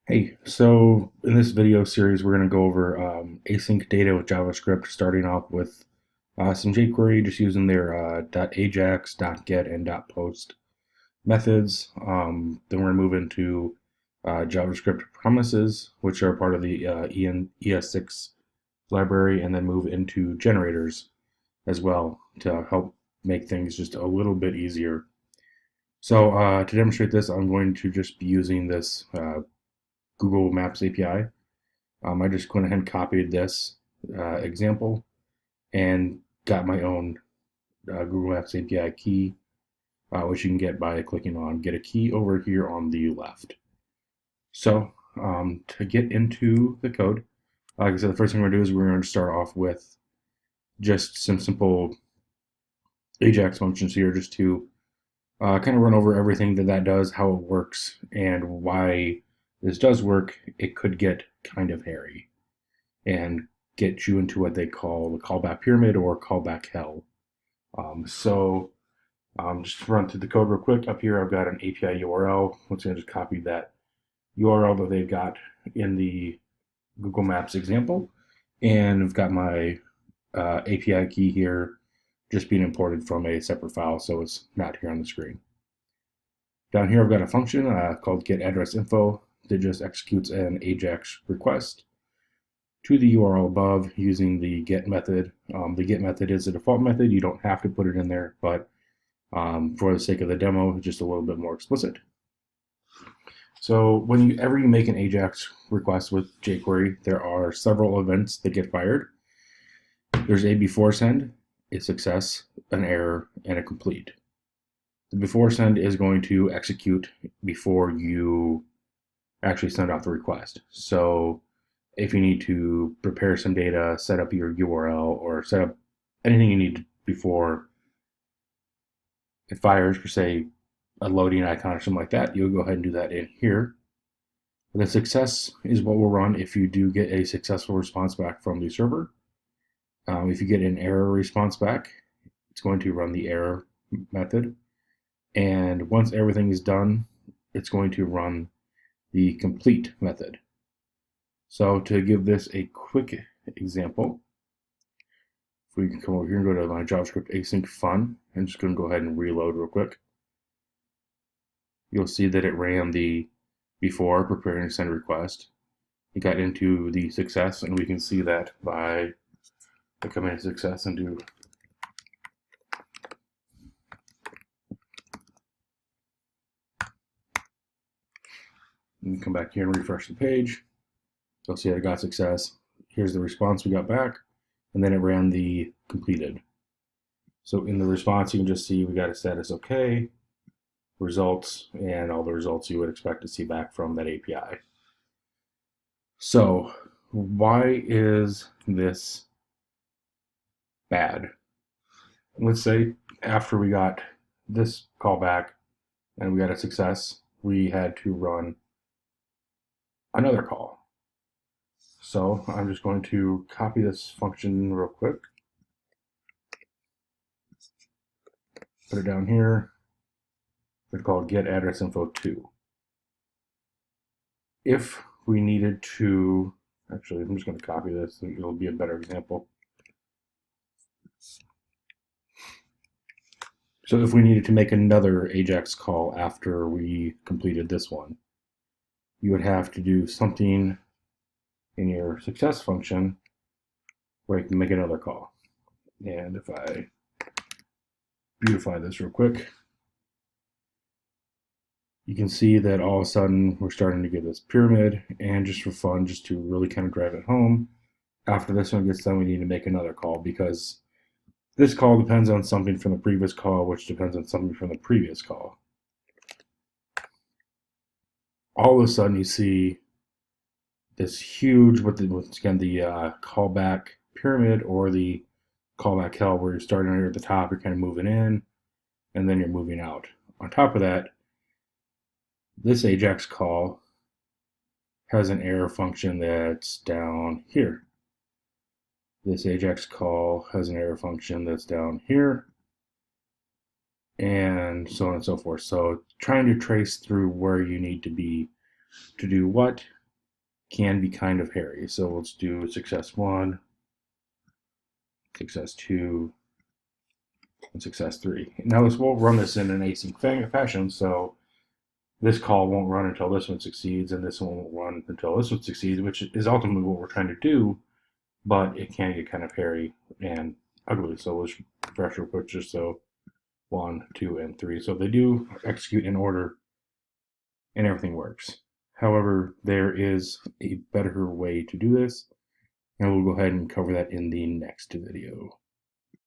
Hey, so in this video series, we're going to go over async data with JavaScript, starting off with some jQuery, just using their .ajax, .get, and .post methods. Then we're going to move into JavaScript promises, which are part of the ES6 library, and then move into generators as well to help make things just a little bit easier. So to demonstrate this, I'm going to just be using this Google Maps API. I just went ahead and copied this example and got my own Google Maps API key, which you can get by clicking on Get a Key over here on the left. So to get into the code, like I said, the first thing we're going to do is we're going to start off with just some simple Ajax functions here just to kind of run over everything that does, how it works, and why this does work. It could get kind of hairy and get you into what they call the callback pyramid or callback hell. Just to run through the code real quick, up here I've got an API URL. Once again, just copy that URL that they've got in the Google Maps example, and I've got my API key here just being imported from a separate file, so it's not here on the screen. Down here I've got a function called getAddressInfo that just executes an AJAX request to the URL above using the get method. The get method is a default method. You don't have to put it in there, but for the sake of the demo, it's just a little bit more explicit. So whenever you make an AJAX request with jQuery, there are several events that get fired. There's a before send, a success, an error, and a complete. The before send is going to execute before you actually send out the request. So if you need to prepare some data, set up your URL, or set up anything you need before it fires, for say a loading icon or something like that, you'll go ahead and do that in here. The success is what will run if you do get a successful response back from the server. If you get an error response back, it's going to run the error method. And once everything is done, it's going to run the complete method. So to give this a quick example, if we can come over here and go to my JavaScript async fun, I'm just going to go ahead and reload real quick. You'll see that it ran the before preparing to send request. It got into the success, and we can see that by coming to success and do and come back here and refresh the page. You'll see that it got success. Here's the response we got back, and then it ran the completed. So in the response, you can just see we got a status OK, results, and all the results you would expect to see back from that API. So why is this bad? Let's say after we got this callback and we got a success, we had to run another call. So I'm just going to copy this function real quick, put it down here. It's called getAddressInfo2. If we needed to, actually, I'm just going to copy this, and it'll be a better example. So if we needed to make another AJAX call after we completed this one, you would have to do something in your success function where you can make another call. And if I beautify this real quick, you can see that all of a sudden we're starting to get this pyramid, and just for fun, just to really kind of drive it home, after this one gets done, we need to make another call because this call depends on something from the previous call, which depends on something from the previous call. All of a sudden you see this huge, once again, the callback pyramid or the callback hell, where you're starting here at the top, you're kind of moving in, and then you're moving out. On top of that, this AJAX call has an error function that's down here. This AJAX call has an error function that's down here, and so on and so forth. So trying to trace through where you need to be to do what can be kind of hairy. So let's do success 1, success 2, and success 3. Now we'll run this in an async fashion, so this call won't run until this one succeeds, and this one won't run until this one succeeds, which is ultimately what we're trying to do, but it can get kind of hairy and ugly. So let's refresh real quick just so 1, 2, and 3. So they do execute in order and everything works. However, there is a better way to do this, and we'll go ahead and cover that in the next video.